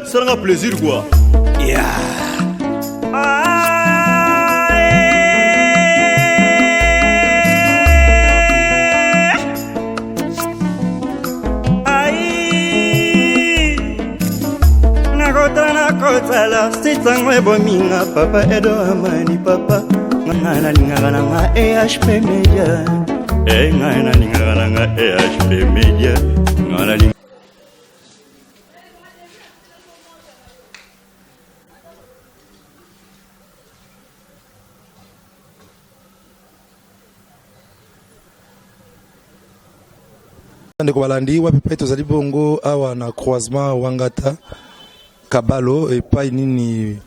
Ça rend plaisir quoi. Yeah. Nakotala sitangwe bominga papa edo amani papa ngana lingana nga EHP Media ngana lingana nga EHP Media ngana lingana. Ndeko balandi wapi pa tozali bongo awa na croisement Wangata Kabalo epai nini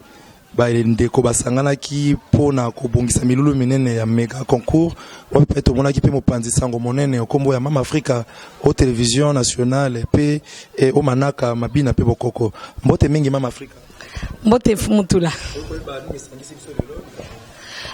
ba ndeko basanganaki pona kobongisa milulu minene ya mega concours wapi pa tomonaki pe mopanzi sango monene okombo ya Mama Africa au télévision nationale pe o manaka mabina pe bokoko mbote mingi Mama Africa mbote mutula.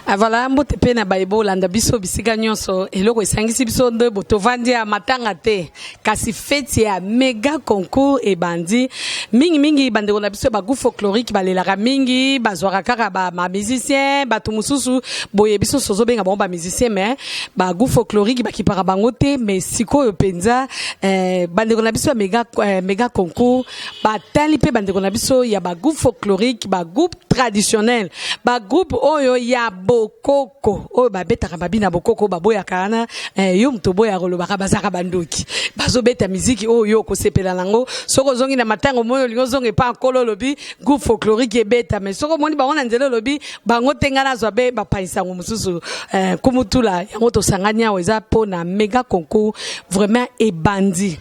Voilà, mbote pe na Bible landa biso bisika nyonso eloko esangisi biso ndo botovandi ya matanga te kasi fete ya mega concours e bandi mingi bandeko na biso ba goût folklorique balelaka mingi bazwaka kaka ba musicien bato mususu boye biso sozo benga ba musicien mais ba goût folklorique bakipaka bango te mais sikoyo penza bandeko na biso ya mega concours batali pe bandeko na biso ya ba goût folklorique ba groupe traditionnel ba groupe oyo ya bokoko oyo babetaka babina bokoko baboya kana yo mto boya kolobaka bazaka bandoki bazobeta miziki oyo kosepela nango soko zongi na matango moyo lingo zonge pa nkolo lobi groupe folklorique ebeta mais soko moni bango na nzelo lobi bango tengana zwa be bapaisango mususu kumutula yango tosanganya weza pona mega concours vraiment ebandi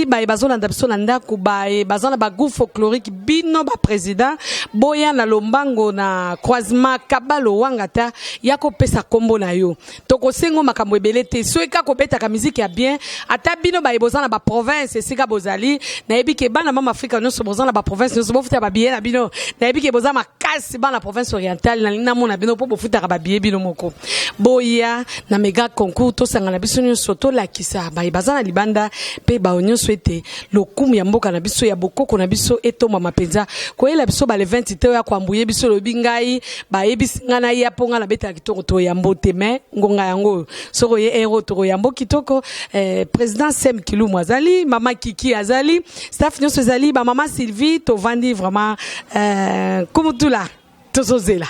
ba bazolanda biso na ndako ba bazana ba groupe folklorique bino ba président boya na lombango na croisement Kabalo Wangata yako pesa kombo na yo toko sengo makambo ebele te so eka ko betaka musique ya bien ata bino ba ebozana ba province sika bozali na ebike bana Mama Africa nyonso bozana ba province nyonso bofuta ba billet na bino na ebike bozana makasi bana province orientale na lina mona bino po bofuta ba billet bino moko boya na mega concours to sanga na biso nyonso to lakisa ba bazana libanda pe ba nyonso ete lokumu ya mboka na biso ya bokoko na biso etoma mapenza ko ela biso ba le 20 te ya kwambuye biso lobingai ba ebisi ngana ya ponga na beta kitoko to ya mbote me ngonga yango soko ye ero to ya mboki kitoko président Sem Kilumu azali mama Kiki azali staff nyonso azali ba mama Sylvie to vandi vraiment comme tout là tozozela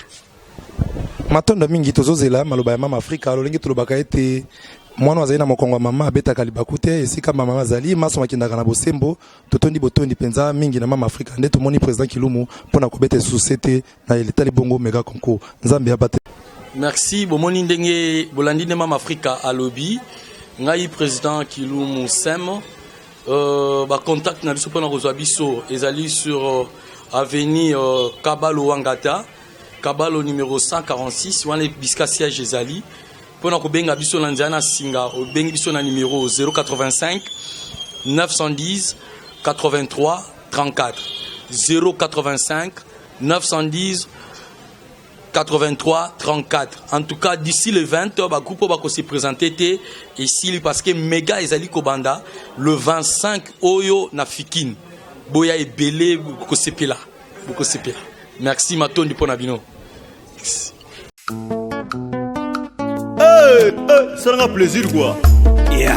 matonda mingi tozozela maloba ya Mama Africa lolingi tulobaka ete mwana azali na mokongo mama abetaka libaku te esika mama azali maso makindaka na bosembo botondi penza mingi na Mama Africa nde tomoni président Kilumu pona kobeta société na elitali bongo mega concours nzambe abate. Merci bomoni ndenge bolandi ne Mama Africa alobi ngai président Kilumu Sem ba contact na biso pona kozwa biso ezali sur avenue Kabalo Wangata Kabalo numéro 146 wana biska siège ezali pona kobenga biso na nzana singa obengi biso na numéro 085 910 83 34 085 910 83 34. En tout cas, d'ici le 20, le groupe va se présenter ici parce que Mega Ezali Kobanda, le 25 Oyo Nafikin. Boya et Belé, beaucoup sepela. Merci, Maton du Ponabino. Ça rend plaisir quoi. Yeah.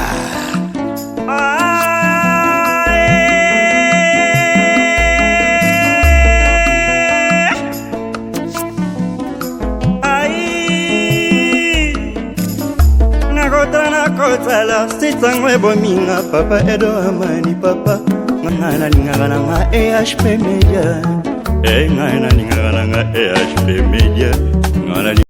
Nakotala sitangwe bominga papa edo amani papa ngana lingana nga EHP Media ngana lingana nga EHP Media ngana